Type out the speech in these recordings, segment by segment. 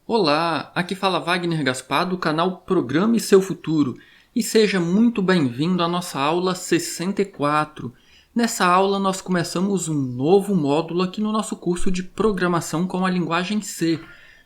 Olá, aqui fala Wagner Gaspar do canal Programe Seu Futuro e seja muito bem-vindo à nossa aula 64. Nessa aula nós começamos um novo módulo aqui no nosso curso de Programação com a linguagem C.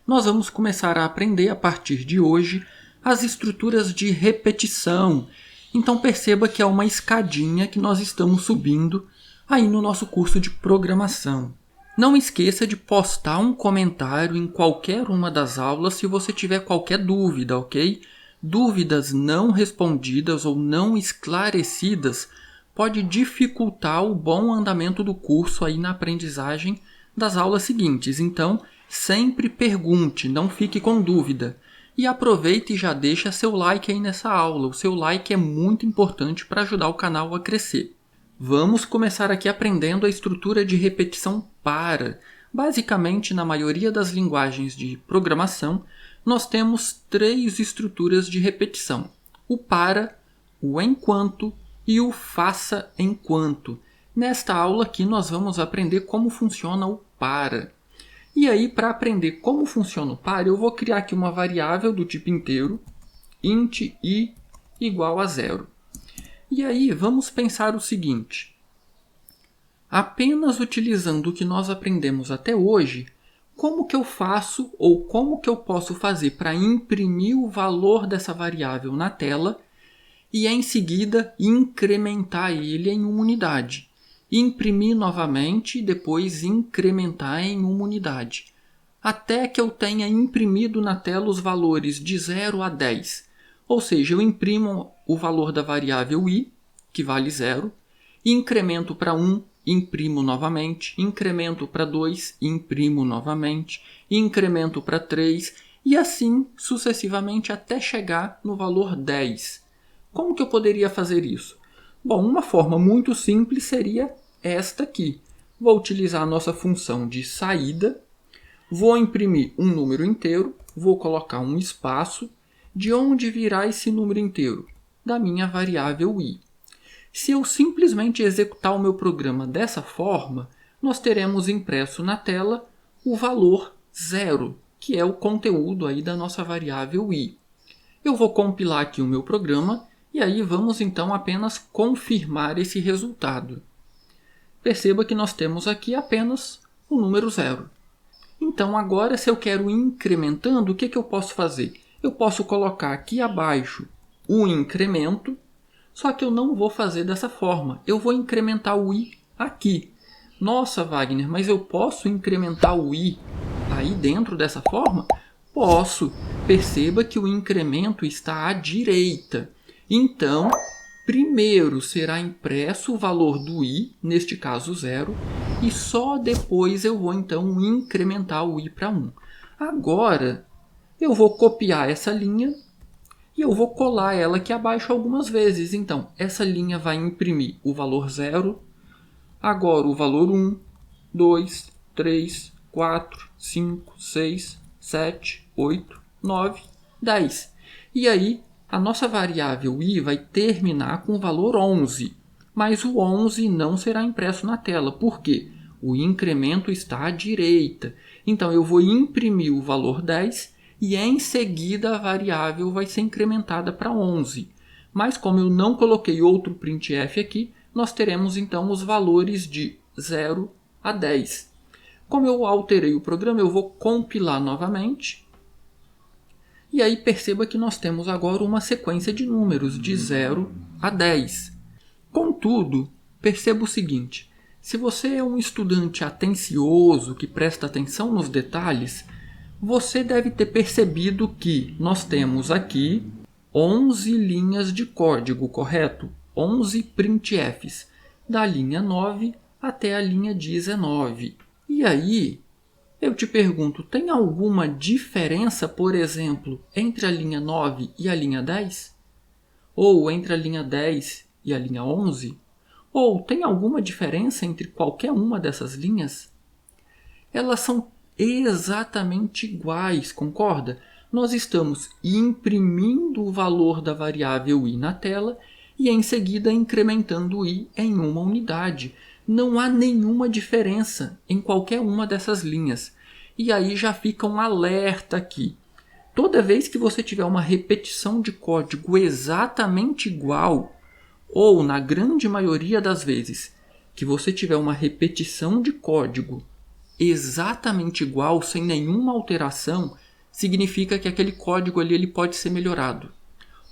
Nós vamos começar a aprender a partir de hoje as estruturas de repetição. Então perceba que é uma escadinha que nós estamos subindo aí no nosso curso de programação. Não esqueça de postar um comentário em qualquer uma das aulas se você tiver qualquer dúvida, ok? Dúvidas não respondidas ou não esclarecidas pode dificultar o bom andamento do curso aí na aprendizagem das aulas seguintes. Então, sempre pergunte, não fique com dúvida. E aproveite e já deixa seu like aí nessa aula. O seu like é muito importante para ajudar o canal a crescer. Vamos começar aqui aprendendo a estrutura de repetição para. Basicamente, na maioria das linguagens de programação, nós temos três estruturas de repetição: o para, o enquanto e o faça enquanto. Nesta aula aqui nós vamos aprender como funciona o para. E aí, para aprender como funciona o para, eu vou criar aqui uma variável do tipo inteiro, int i igual a 0. E aí, vamos pensar o seguinte: apenas utilizando o que nós aprendemos até hoje, como que eu faço ou como que eu posso fazer para imprimir o valor dessa variável na tela e em seguida incrementar ele em uma unidade? Imprimir novamente e depois incrementar em uma unidade, até que eu tenha imprimido na tela os valores de 0 a 10. Ou seja, eu imprimo o valor da variável i, que vale 0, incremento para 1, imprimo novamente, incremento para 2, imprimo novamente, incremento para 3 e assim sucessivamente até chegar no valor 10. Como que eu poderia fazer isso? Bom, uma forma muito simples seria esta aqui. Vou utilizar a nossa função de saída, vou imprimir um número inteiro, vou colocar um espaço. De onde virá esse número inteiro? Da minha variável i. Se eu simplesmente executar o meu programa dessa forma, nós teremos impresso na tela o valor 0, que é o conteúdo aí da nossa variável i. Eu vou compilar aqui o meu programa e aí vamos então apenas confirmar esse resultado. Perceba que nós temos aqui apenas o número 0. Então agora, se eu quero ir incrementando, o que eu posso fazer? Eu posso colocar aqui abaixo o incremento, só que eu não vou fazer dessa forma. Eu vou incrementar o i aqui. Nossa, Wagner, mas eu posso incrementar o i aí dentro dessa forma? Posso. Perceba que o incremento está à direita. Então, primeiro será impresso o valor do i, neste caso 0, e só depois eu vou então incrementar o i para 1. Agora, eu vou copiar essa linha e eu vou colar ela aqui abaixo algumas vezes. Então, essa linha vai imprimir o valor 0, agora o valor 1, 2, 3, 4, 5, 6, 7, 8, 9, 10. E aí, a nossa variável i vai terminar com o valor 11. Mas o 11 não será impresso na tela. Por quê? O incremento está à direita. Então, eu vou imprimir o valor 10 e em seguida a variável vai ser incrementada para 11. Mas como eu não coloquei outro printf aqui, nós teremos então os valores de 0 a 10. Como eu alterei o programa, eu vou compilar novamente. E aí perceba que nós temos agora uma sequência de números de 0 a 10. Contudo, perceba o seguinte: se você é um estudante atencioso que presta atenção nos detalhes, você deve ter percebido que nós temos aqui 11 linhas de código, correto? 11 printfs, da linha 9 até a linha 19. E aí, eu te pergunto, tem alguma diferença, por exemplo, entre a linha 9 e a linha 10? Ou entre a linha 10 e a linha 11? Ou tem alguma diferença entre qualquer uma dessas linhas? Elas são exatamente iguais, concorda? Nós estamos imprimindo o valor da variável i na tela e em seguida incrementando o i em uma unidade. Não há nenhuma diferença em qualquer uma dessas linhas. E aí já fica um alerta aqui. Toda vez que você tiver uma repetição de código exatamente igual, ou na grande maioria das vezes que você tiver uma repetição de código exatamente igual, sem nenhuma alteração, significa que aquele código ali ele pode ser melhorado.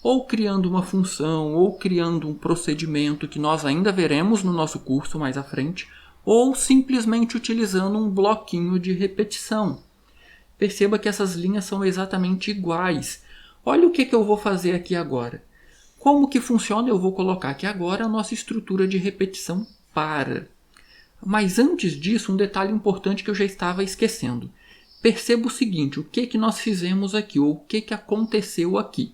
Ou criando uma função, ou criando um procedimento que nós ainda veremos no nosso curso mais à frente, ou simplesmente utilizando um bloquinho de repetição. Perceba que essas linhas são exatamente iguais. Olha o que eu vou fazer aqui agora. Como que funciona? Eu vou colocar aqui agora a nossa estrutura de repetição para. Mas antes disso, um detalhe importante que eu já estava esquecendo. Perceba o seguinte, o que nós fizemos aqui, ou o que aconteceu aqui.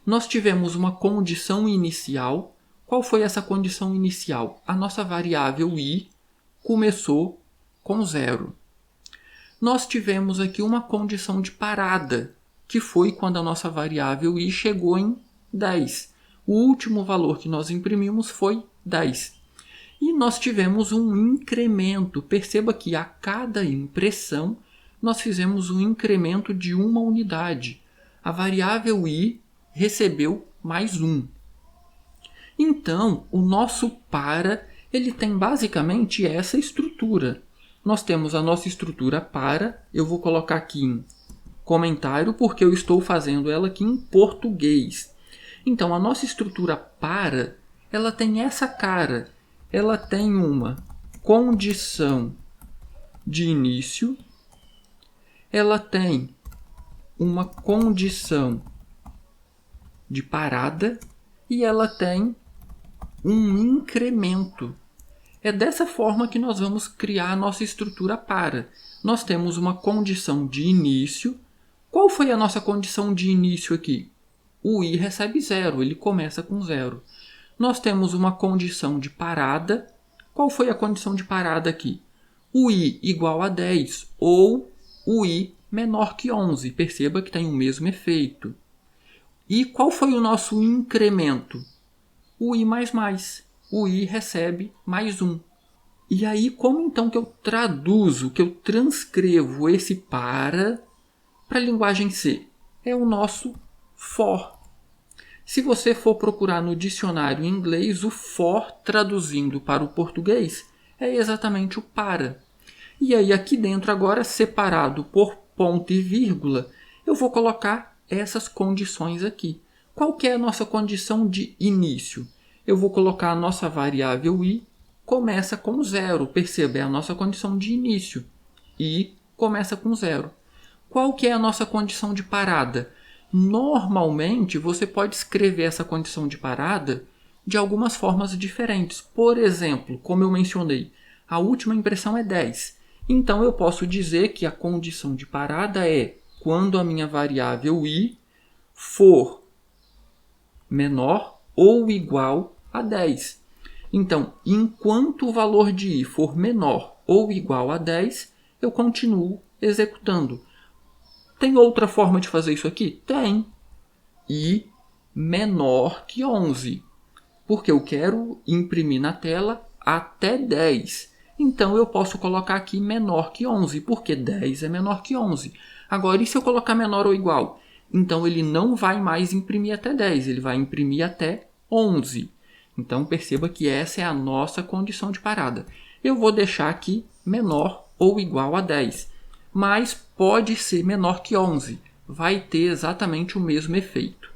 Nós tivemos uma condição inicial. Qual foi essa condição inicial? A nossa variável i começou com 0. Nós tivemos aqui uma condição de parada, que foi quando a nossa variável i chegou em 10. O último valor que nós imprimimos foi 10. E nós tivemos um incremento. Perceba que a cada impressão nós fizemos um incremento de uma unidade. A variável i recebeu mais 1. Então, o nosso para ele tem basicamente essa estrutura. Nós temos a nossa estrutura para, eu vou colocar aqui em comentário porque eu estou fazendo ela aqui em português. Então, a nossa estrutura para, ela tem essa cara. Ela tem uma condição de início, ela tem uma condição de parada e ela tem um incremento. É dessa forma que nós vamos criar a nossa estrutura para. Nós temos uma condição de início. Qual foi a nossa condição de início aqui? O i recebe 0, ele começa com 0. Nós temos uma condição de parada. Qual foi a condição de parada aqui? O i igual a 10 ou o i menor que 11. Perceba que tem o mesmo efeito. E qual foi o nosso incremento? O i mais mais. O i recebe mais 1. E aí, como então que eu traduzo, que eu transcrevo esse para a linguagem C? É o nosso for. Se você for procurar no dicionário em inglês, o for, traduzindo para o português, é exatamente o para. E aí aqui dentro agora, separado por ponto e vírgula, eu vou colocar essas condições aqui. Qual que é a nossa condição de início? Eu vou colocar a nossa variável i, começa com 0. Perceba, é a nossa condição de início. I começa com 0. Qual que é a nossa condição de parada? Normalmente, você pode escrever essa condição de parada de algumas formas diferentes. Por exemplo, como eu mencionei, a última impressão é 10. Então, eu posso dizer que a condição de parada é quando a minha variável i for menor ou igual a 10. Então, enquanto o valor de i for menor ou igual a 10, eu continuo executando. Tem outra forma de fazer isso aqui? Tem. I menor que 11. Porque eu quero imprimir na tela até 10. Então, eu posso colocar aqui menor que 11, porque 10 é menor que 11. Agora, e se eu colocar menor ou igual? Então, ele não vai mais imprimir até 10, ele vai imprimir até 11. Então, perceba que essa é a nossa condição de parada. Eu vou deixar aqui menor ou igual a 10. Mas pode ser menor que 11. Vai ter exatamente o mesmo efeito.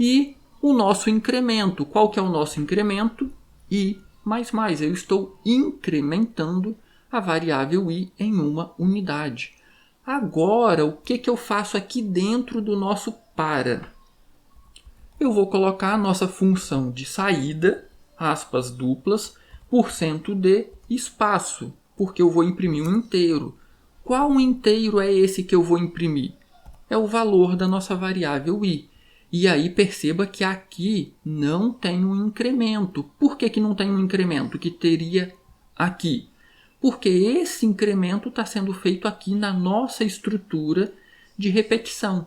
E o nosso incremento. Qual que é o nosso incremento? I mais mais. Eu estou incrementando a variável i em uma unidade. Agora, o que eu faço aqui dentro do nosso para? Eu vou colocar a nossa função de saída, aspas duplas, %d espaço, porque eu vou imprimir um inteiro. Qual inteiro é esse que eu vou imprimir? É o valor da nossa variável i. E aí perceba que aqui não tem um incremento. Por que não tem um incremento que teria aqui? Porque esse incremento está sendo feito aqui na nossa estrutura de repetição.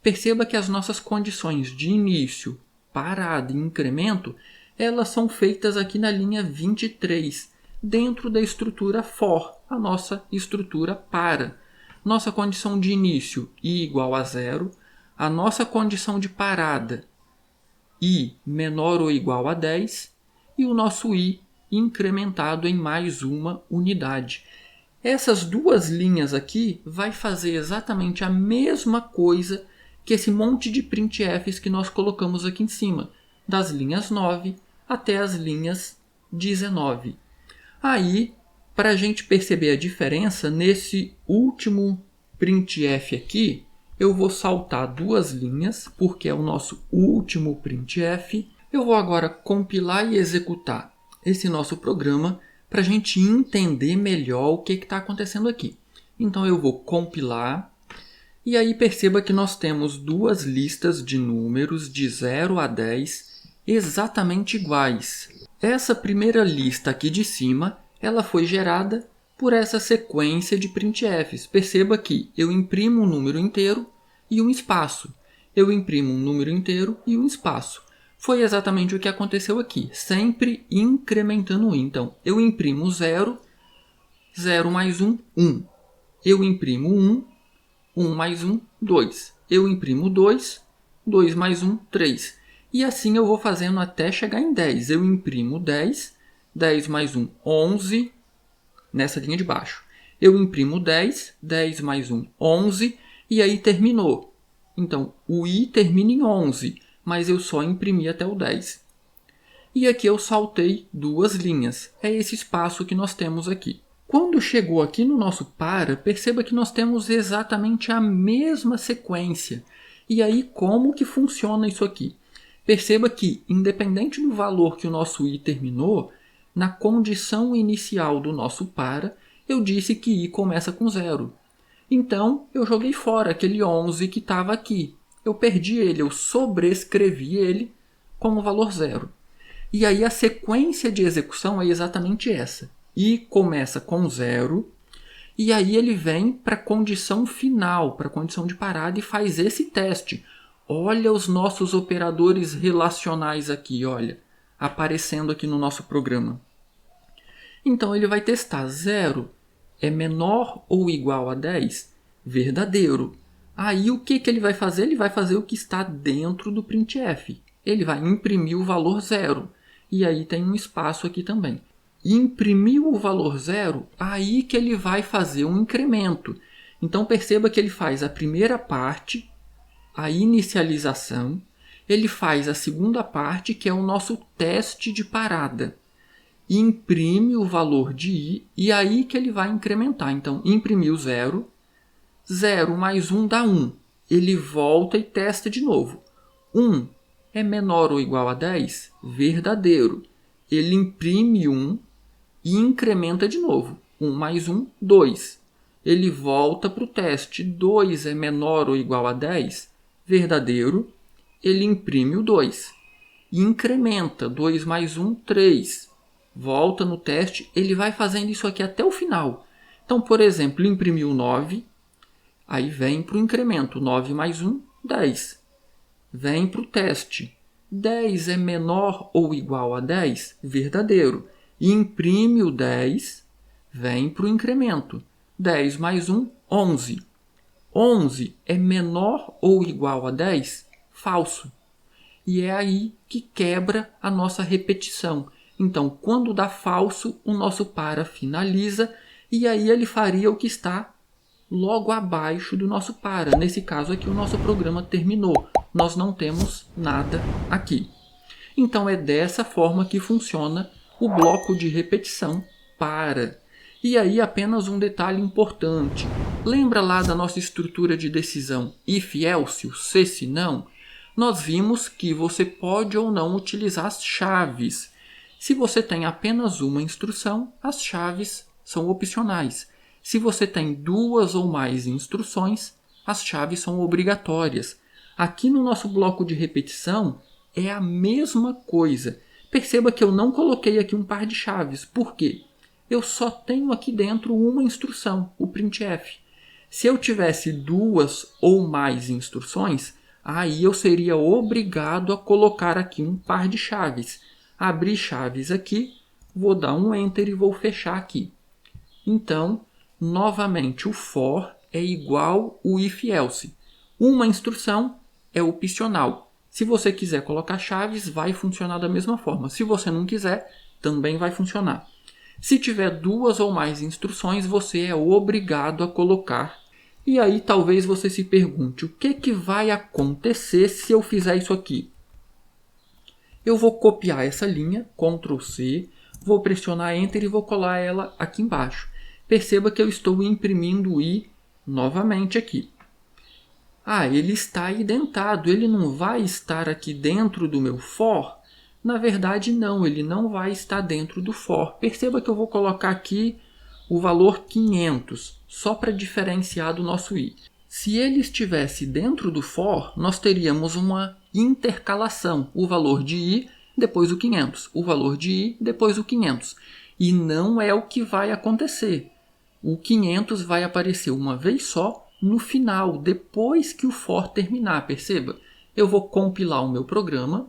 Perceba que as nossas condições de início, parada e incremento, elas são feitas aqui na linha 23, dentro da estrutura for, a nossa estrutura para. nossa condição de início i igual a 0, a nossa condição de parada i menor ou igual a 10 e o nosso i incrementado em mais uma unidade. Essas duas linhas aqui vai fazer exatamente a mesma coisa que esse monte de printfs que nós colocamos aqui em cima, das linhas 9 até as linhas 19. Aí, para a gente perceber a diferença, nesse último printf aqui, eu vou saltar duas linhas, porque é o nosso último printf. Eu vou agora compilar e executar esse nosso programa para a gente entender melhor o que está acontecendo aqui. Então eu vou compilar, e aí perceba que nós temos duas listas de números de 0 a 10 exatamente iguais. Essa primeira lista aqui de cima, ela foi gerada por essa sequência de printfs. Perceba que eu imprimo um número inteiro e um espaço. Eu imprimo um número inteiro e um espaço. Foi exatamente o que aconteceu aqui, sempre incrementando 1. Então, eu imprimo 0, 0 mais 1, 1. Eu imprimo 1, 1 mais 1, 2. Eu imprimo 2, 2 mais 1, 3. E assim eu vou fazendo até chegar em 10. Eu imprimo 10, 10 mais 1, 11, nessa linha de baixo. Eu imprimo 10, 10 mais 1, 11, e aí terminou. Então, o i termina em 11, mas eu só imprimi até o 10. E aqui eu saltei duas linhas. É esse espaço que nós temos aqui. Quando chegou aqui no nosso para, perceba que nós temos exatamente a mesma sequência. E aí, como que funciona isso aqui? Perceba que, independente do valor que o nosso i terminou, na condição inicial do nosso para, eu disse que i começa com 0. Então, eu joguei fora aquele 11 que estava aqui. Eu perdi ele, eu sobrescrevi ele como valor 0. E aí a sequência de execução é exatamente essa. I começa com 0, e aí ele vem para a condição final, para a condição de parada, e faz esse teste. Olha os nossos operadores relacionais aqui, olha, aparecendo aqui no nosso programa. Então ele vai testar 0 é menor ou igual a 10? Verdadeiro. Aí o que ele vai fazer? Ele vai fazer o que está dentro do printf. Ele vai imprimir o valor 0. E aí tem um espaço aqui também. Imprimiu o valor 0, aí que ele vai fazer um incremento. Então perceba que ele faz a primeira parte, a inicialização. Ele faz a segunda parte, que é o nosso teste de parada. Imprime o valor de i, e aí que ele vai incrementar. Então, imprimiu 0, 0 mais 1 dá 1. Ele volta e testa de novo. 1 é menor ou igual a 10? Verdadeiro. Ele imprime 1 e incrementa de novo. 1 mais 1, 2. Ele volta para o teste. 2 é menor ou igual a 10? Verdadeiro. Ele imprime o 2. E incrementa. 2 mais 1, 3. Volta no teste, ele vai fazendo isso aqui até o final. Então, por exemplo, imprimiu 9, aí vem para o incremento, 9 mais 1, 10. Vem para o teste, 10 é menor ou igual a 10? Verdadeiro. Imprime o 10, vem para o incremento, 10 mais 1, 11. 11 é menor ou igual a 10? Falso. E é aí que quebra a nossa repetição. Então, quando dá falso, o nosso para finaliza, e aí ele faria o que está logo abaixo do nosso para. Nesse caso aqui, o nosso programa terminou. Nós não temos nada aqui. Então, é dessa forma que funciona o bloco de repetição para. E aí, apenas um detalhe importante. Lembra lá da nossa estrutura de decisão if, else, se, se não? Nós vimos que você pode ou não utilizar as chaves. Se você tem apenas uma instrução, as chaves são opcionais. Se você tem duas ou mais instruções, as chaves são obrigatórias. Aqui no nosso bloco de repetição é a mesma coisa. Perceba que eu não coloquei aqui um par de chaves. Por quê? Eu só tenho aqui dentro uma instrução, o printf. Se eu tivesse duas ou mais instruções, aí eu seria obrigado a colocar aqui um par de chaves. Abrir chaves aqui, vou dar um Enter e vou fechar aqui. Então, novamente, o for é igual o if else. Uma instrução é opcional. Se você quiser colocar chaves, vai funcionar da mesma forma. Se você não quiser, também vai funcionar. Se tiver 2 ou mais instruções, você é obrigado a colocar. E aí talvez você se pergunte, o que vai acontecer se eu fizer isso aqui? Eu vou copiar essa linha, Ctrl C, vou pressionar Enter e vou colar ela aqui embaixo. Perceba que eu estou imprimindo o i novamente aqui. Ele está identado, ele não vai estar aqui dentro do meu for? Na verdade não, ele não vai estar dentro do for. Perceba que eu vou colocar aqui o valor 500, só para diferenciar do nosso i. Se ele estivesse dentro do for, nós teríamos uma intercalação. O valor de i, depois o 500. O valor de i, depois o 500. E não é o que vai acontecer. O 500 vai aparecer uma vez só no final, depois que o for terminar. Perceba, eu vou compilar o meu programa.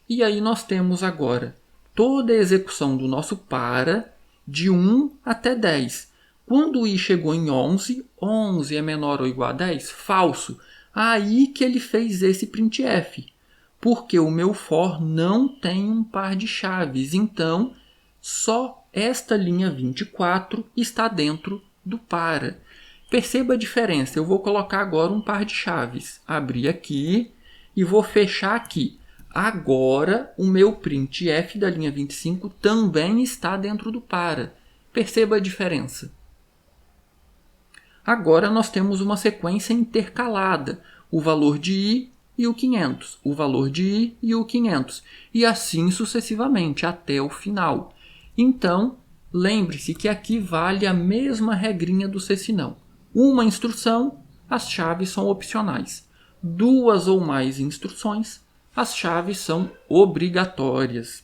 E aí nós temos agora toda a execução do nosso para de 1 até 10. Quando o i chegou em 11, 11 é menor ou igual a 10? Falso. Aí que ele fez esse printf. Porque o meu for não tem um par de chaves. Então, só esta linha 24 está dentro do para. Perceba a diferença. Eu vou colocar agora um par de chaves. Abrir aqui e vou fechar aqui. Agora, o meu printf da linha 25 também está dentro do para. Perceba a diferença. Agora nós temos uma sequência intercalada. O valor de i e o 500. O valor de i e o 500. E assim sucessivamente, até o final. Então, lembre-se que aqui vale a mesma regrinha do se se não. Uma instrução, as chaves são opcionais. 2 ou mais instruções, as chaves são obrigatórias.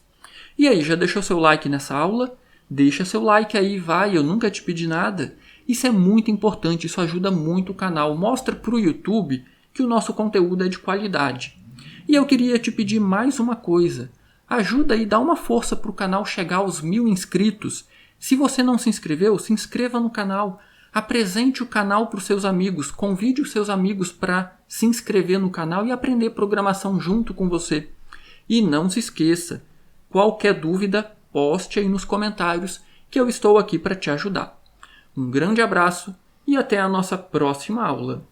E aí, já deixou seu like nessa aula? Deixa seu like aí, vai, eu nunca te pedi nada. Isso é muito importante, isso ajuda muito o canal. Mostra para o YouTube que o nosso conteúdo é de qualidade. E eu queria te pedir mais uma coisa. Ajuda aí, dá uma força para o canal chegar aos 1000 inscritos. Se você não se inscreveu, se inscreva no canal. Apresente o canal para os seus amigos. Convide os seus amigos para se inscrever no canal e aprender programação junto com você. E não se esqueça, qualquer dúvida, poste aí nos comentários que eu estou aqui para te ajudar. Um grande abraço e até a nossa próxima aula.